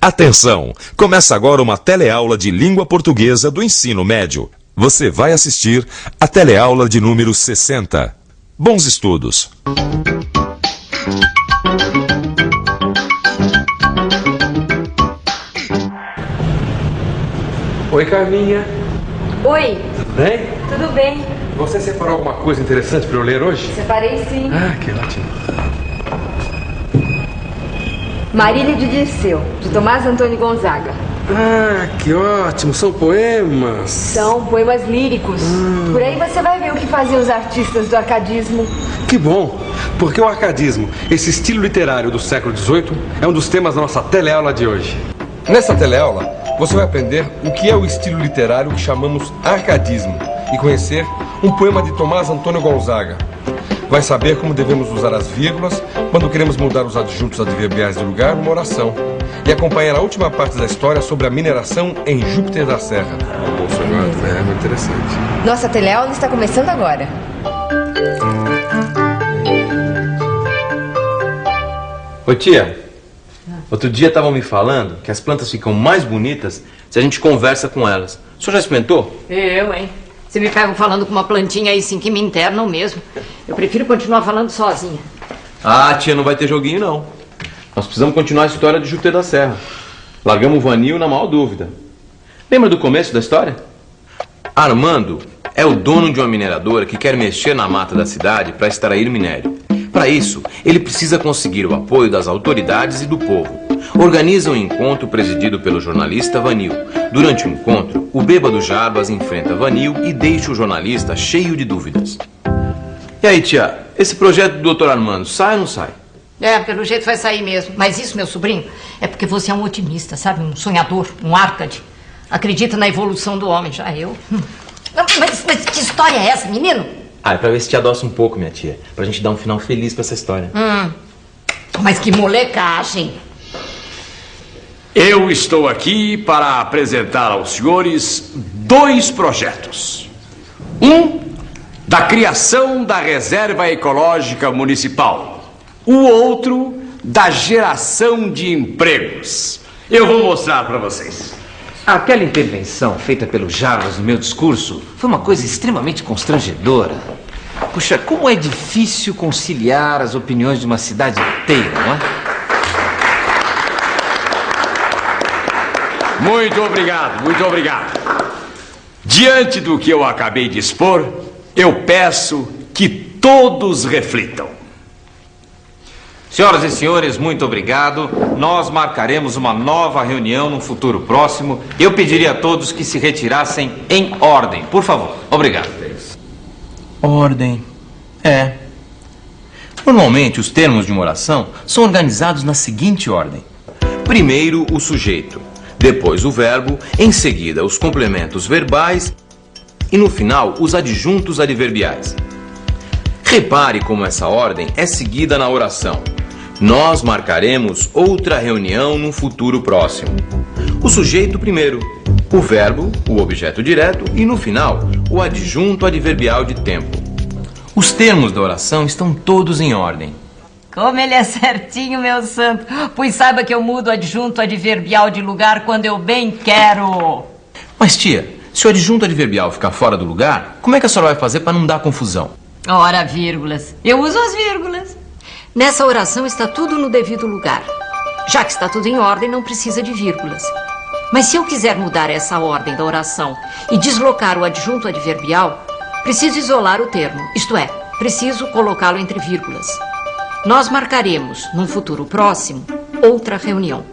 Atenção! Começa agora uma teleaula de língua portuguesa do ensino médio. Você vai assistir a teleaula de número 60. Bons estudos! Oi, Carminha. Oi. Tudo bem? Tudo bem. Você separou alguma coisa interessante para eu ler hoje? Separei sim. Ah, que ótimo. Marília de Dirceu, de Tomás Antônio Gonzaga. Ah, que ótimo. São poemas. São poemas líricos. Por aí você vai ver o que faziam os artistas do arcadismo. Que bom, porque o arcadismo, esse estilo literário do século XVIII, é um dos temas da nossa teleaula de hoje. Nessa teleaula, você vai aprender o que é o estilo literário que chamamos arcadismo e conhecer um poema de Tomás Antônio Gonzaga. Vai saber como devemos usar as vírgulas quando queremos mudar os adjuntos adverbiais de lugar numa oração. E acompanhar a última parte da história sobre a mineração em Júpiter da Serra. Bolsonaro, é muito interessante. Nossa teleaula está começando agora. Ô tia, outro dia estavam me falando que as plantas ficam mais bonitas se a gente conversa com elas. O senhor já experimentou? Eu, hein? Você me pega falando com uma plantinha aí sim que me internam mesmo. Eu prefiro continuar falando sozinha. Ah, tia, não vai ter joguinho não. Nós precisamos continuar a história de Júpiter da Serra. Largamos o Vanil na maior dúvida. Lembra do começo da história? Armando é o dono de uma mineradora que quer mexer na mata da cidade para extrair minério. Para isso, ele precisa conseguir o apoio das autoridades e do povo. Organiza um encontro presidido pelo jornalista Vanil. Durante o encontro, o bêbado Jarbas enfrenta Vanil e deixa o jornalista cheio de dúvidas. E aí, tia, esse projeto do Dr. Armando sai ou não sai? É, pelo jeito vai sair mesmo. Mas isso, meu sobrinho, é porque você é um otimista, sabe? Um sonhador, um Arcade. Acredita na evolução do homem, já eu. Mas que história é essa, menino? Ah, é pra ver se te adoça um pouco, minha tia. Pra gente dar um final feliz pra essa história. Mas que molecagem. Eu estou aqui para apresentar aos senhores 2 projetos. Um, da criação da Reserva Ecológica Municipal. O outro, da geração de empregos. Eu vou mostrar para vocês. Aquela intervenção feita pelo Jarbas no meu discurso foi uma coisa extremamente constrangedora. Puxa, como é difícil conciliar as opiniões de uma cidade inteira, não é? Muito obrigado, muito obrigado. Diante do que eu acabei de expor, eu peço que todos reflitam. Senhoras e senhores, muito obrigado. Nós marcaremos uma nova reunião no futuro próximo. Eu pediria a todos que se retirassem em ordem, por favor. Obrigado. Ordem. É. Normalmente, os termos de uma oração são organizados na seguinte ordem. Primeiro, o sujeito. Depois, o verbo. Em seguida, os complementos verbais. E, no final, os adjuntos adverbiais. Repare como essa ordem é seguida na oração. Nós marcaremos outra reunião num futuro próximo. O sujeito primeiro, o verbo, o objeto direto e, no final, o adjunto adverbial de tempo. Os termos da oração estão todos em ordem. Como ele é certinho, meu santo. Pois saiba que eu mudo o adjunto adverbial de lugar quando eu bem quero. Mas, tia, se o adjunto adverbial ficar fora do lugar, como é que a senhora vai fazer para não dar confusão? Ora, vírgulas. Eu uso as vírgulas. Nessa oração está tudo no devido lugar. Já que está tudo em ordem, não precisa de vírgulas. Mas se eu quiser mudar essa ordem da oração e deslocar o adjunto adverbial, preciso isolar o termo, isto é, preciso colocá-lo entre vírgulas. Nós marcaremos, num futuro próximo, outra reunião.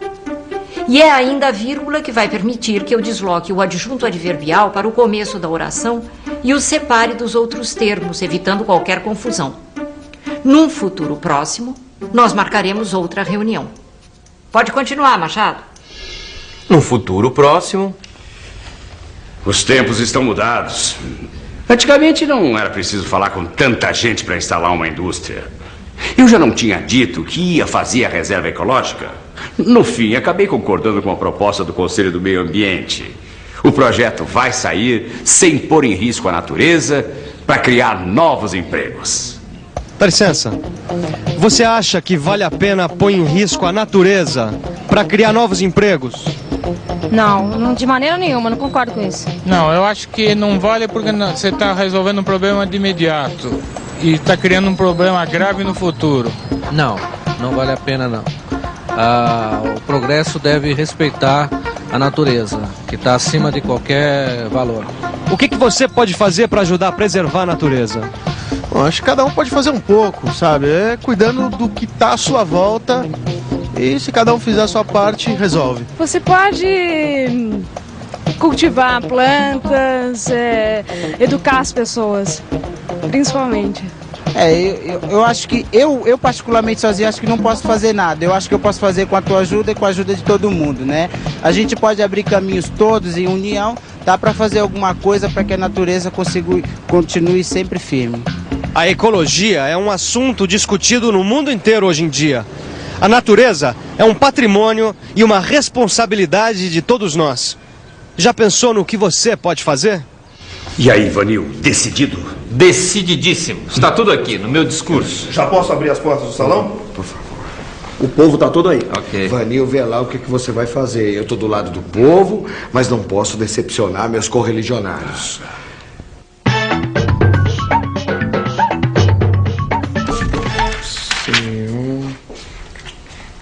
E é ainda a vírgula que vai permitir que eu desloque o adjunto adverbial para o começo da oração e o separe dos outros termos, evitando qualquer confusão. Num futuro próximo, nós marcaremos outra reunião. Pode continuar, Machado. No futuro próximo... Os tempos estão mudados. Antigamente não era preciso falar com tanta gente para instalar uma indústria. Eu já não tinha dito que ia fazer a reserva ecológica. No fim, acabei concordando com a proposta do Conselho do Meio Ambiente. O projeto vai sair sem pôr em risco a natureza para criar novos empregos. Dá licença. Você acha que vale a pena pôr em risco a natureza para criar novos empregos? Não, de maneira nenhuma, não concordo com isso. Não, eu acho que não vale porque você está resolvendo um problema de imediato e está criando um problema grave no futuro. Não vale a pena não. O progresso deve respeitar a natureza, que está acima de qualquer valor. O que você pode fazer para ajudar a preservar a natureza? Bom, acho que cada um pode fazer um pouco, sabe? Cuidando do que está à sua volta. E se cada um fizer a sua parte, resolve. Você pode cultivar plantas, educar as pessoas, principalmente. Eu acho que eu particularmente sozinho acho que não posso fazer nada. Eu acho que eu posso fazer com a tua ajuda e com a ajuda de todo mundo, né? A gente pode abrir caminhos todos em união, dá para fazer alguma coisa para que a natureza continue sempre firme. A ecologia é um assunto discutido no mundo inteiro hoje em dia. A natureza é um patrimônio e uma responsabilidade de todos nós. Já pensou no que você pode fazer? E aí, Vanil, decidido? Decididíssimo. Está tudo aqui, no meu discurso. Já posso abrir as portas do salão? Por favor. O povo tá todo aí. Ok. Vanil, vê lá o que você vai fazer. Eu tô do lado do povo, mas não posso decepcionar meus correligionários.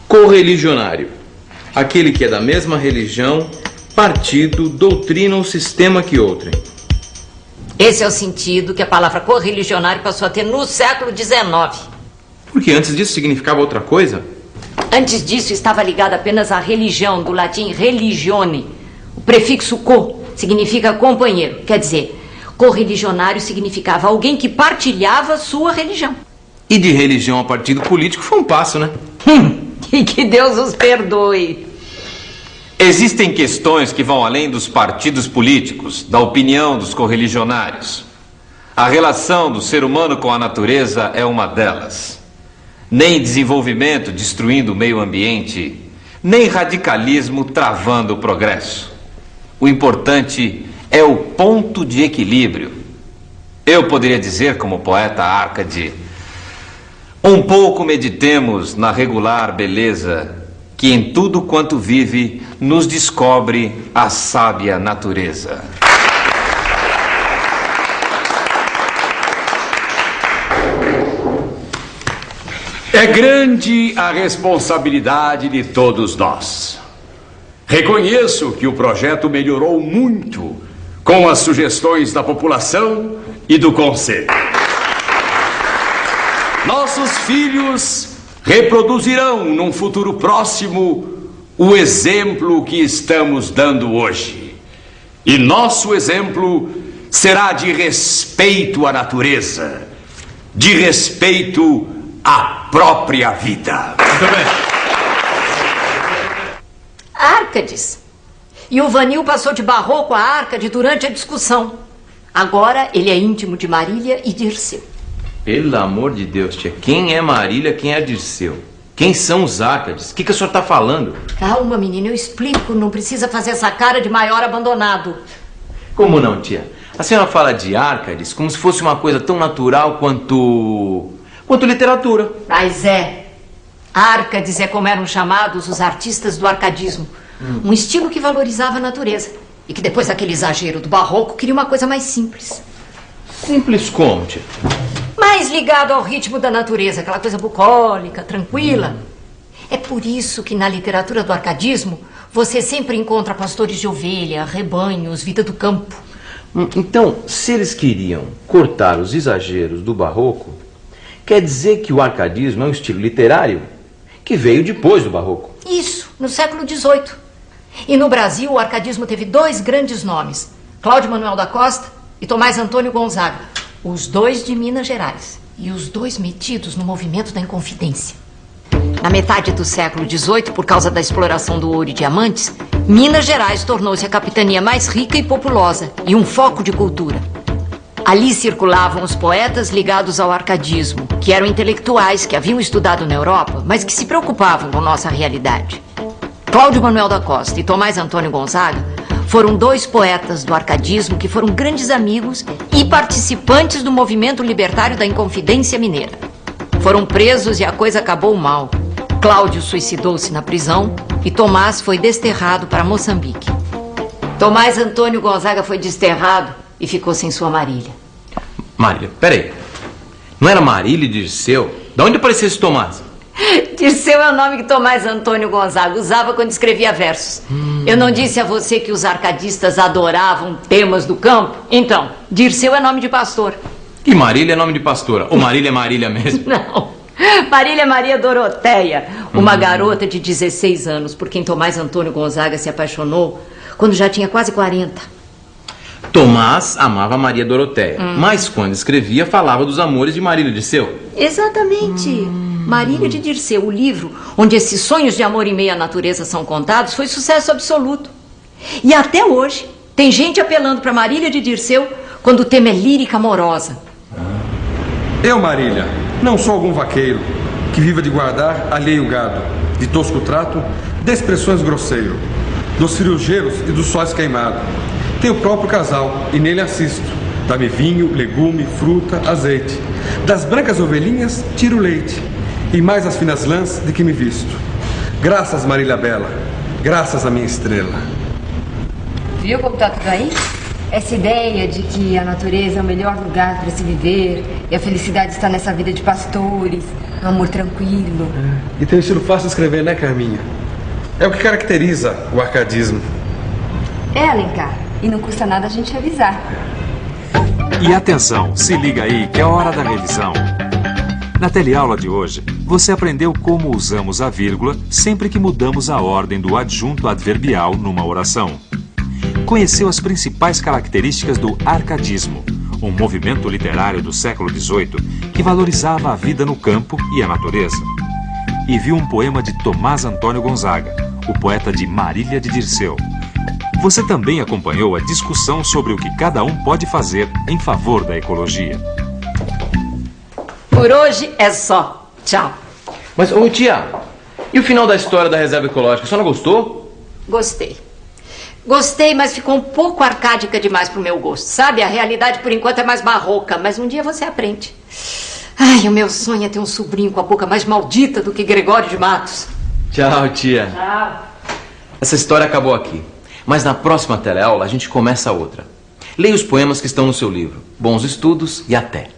Correligionário. Aquele que é da mesma religião, partido, doutrina ou sistema que outrem. Esse é o sentido que a palavra correligionário passou a ter no século XIX. Porque antes disso significava outra coisa? Antes disso estava ligado apenas à religião, do latim religione. O prefixo co significa companheiro, quer dizer, correligionário significava alguém que partilhava sua religião. E de religião a partido político foi um passo, né? E que Deus os perdoe. Existem questões que vão além dos partidos políticos, da opinião dos correligionários. A relação do ser humano com a natureza é uma delas. Nem desenvolvimento destruindo o meio ambiente, nem radicalismo travando o progresso. O importante é o ponto de equilíbrio. Eu poderia dizer, como poeta Árcade, um pouco meditemos na regular beleza que em tudo quanto vive nos descobre a sábia natureza. É grande a responsabilidade de todos nós. Reconheço que o projeto melhorou muito com as sugestões da população e do Conselho. Nossos filhos reproduzirão num futuro próximo o exemplo que estamos dando hoje. E nosso exemplo será de respeito à natureza, de respeito à própria vida. Muito bem. Árcades. E o Vanil passou de Barroco a Árcade durante a discussão. Agora ele é íntimo de Marília e Dirceu. Pelo amor de Deus, tia. Quem é Marília, quem é Dirceu? Quem são os Árcades? O que a senhora está falando? Calma, menina, eu explico. Não precisa fazer essa cara de maior abandonado. Como não, tia? A senhora fala de Árcades como se fosse uma coisa tão natural quanto literatura. Mas Árcades é como eram chamados os artistas do arcadismo. Um estilo que valorizava a natureza. E que depois daquele exagero do barroco queria uma coisa mais simples. Simples como, tia? Mais ligado ao ritmo da natureza, aquela coisa bucólica, tranquila. É por isso que na literatura do arcadismo você sempre encontra pastores de ovelha, rebanhos, vida do campo. Então, se eles queriam cortar os exageros do barroco, quer dizer que o arcadismo é um estilo literário que veio depois do barroco. Isso, no século XVIII. E no Brasil o arcadismo teve dois grandes nomes, Cláudio Manuel da Costa e Tomás Antônio Gonzaga. Os dois de Minas Gerais e os dois metidos no movimento da Inconfidência. Na metade do século XVIII, por causa da exploração do ouro e diamantes, Minas Gerais tornou-se a capitania mais rica e populosa e um foco de cultura. Ali circulavam os poetas ligados ao arcadismo, que eram intelectuais que haviam estudado na Europa, mas que se preocupavam com nossa realidade. Cláudio Manuel da Costa e Tomás Antônio Gonzaga foram dois poetas do arcadismo que foram grandes amigos e participantes do movimento libertário da Inconfidência Mineira. Foram presos e a coisa acabou mal. Cláudio suicidou-se na prisão e Tomás foi desterrado para Moçambique. Tomás Antônio Gonzaga foi desterrado e ficou sem sua Marília. Marília, peraí. Não era Marília de Dirceu? De onde apareceu esse Tomás? Dirceu é o nome que Tomás Antônio Gonzaga usava quando escrevia versos. Eu não disse a você que os arcadistas adoravam temas do campo? Então, Dirceu é nome de pastor. E Marília é nome de pastora. Ou Marília é Marília mesmo? Não. Marília é Maria Doroteia, uma garota de 16 anos, por quem Tomás Antônio Gonzaga se apaixonou quando já tinha quase 40. Tomás amava Maria Doroteia, mas quando escrevia falava dos amores de Marília de Dirceu. Exatamente. Marília de Dirceu, o livro onde esses sonhos de amor em meio à natureza são contados, foi sucesso absoluto. E até hoje tem gente apelando para Marília de Dirceu quando o tema é lírica amorosa. Eu, Marília, não sou algum vaqueiro que viva de guardar alheio gado, de tosco trato, de expressões grosseiro, dos cirurgeiros e dos sóis queimados. Tenho o próprio casal e nele assisto. Dá-me vinho, legume, fruta, azeite. Das brancas ovelhinhas tiro leite e mais as finas lãs de que me visto. Graças, Marília Bela, graças à minha estrela. Viu como tá tudo aí? Essa ideia de que a natureza é o melhor lugar para se viver e a felicidade está nessa vida de pastores, um amor tranquilo. E tem um estilo fácil de escrever, né, Carminha? É o que caracteriza o arcadismo. É, Alencar, e não custa nada a gente avisar. E atenção, se liga aí que é hora da revisão. Na teleaula de hoje, você aprendeu como usamos a vírgula sempre que mudamos a ordem do adjunto adverbial numa oração. Conheceu as principais características do arcadismo, um movimento literário do século XVIII que valorizava a vida no campo e a natureza. E viu um poema de Tomás Antônio Gonzaga, o poeta de Marília de Dirceu. Você também acompanhou a discussão sobre o que cada um pode fazer em favor da ecologia. Por hoje é só. Tchau. Mas, ô tia, e o final da história da reserva ecológica? A senhora gostou? Gostei. Gostei, mas ficou um pouco arcádica demais pro meu gosto. Sabe, a realidade por enquanto é mais barroca, mas um dia você aprende. Ai, o meu sonho é ter um sobrinho com a boca mais maldita do que Gregório de Matos. Tchau, tia. Tchau. Essa história acabou aqui. Mas na próxima teleaula a gente começa outra. Leia os poemas que estão no seu livro. Bons estudos e até!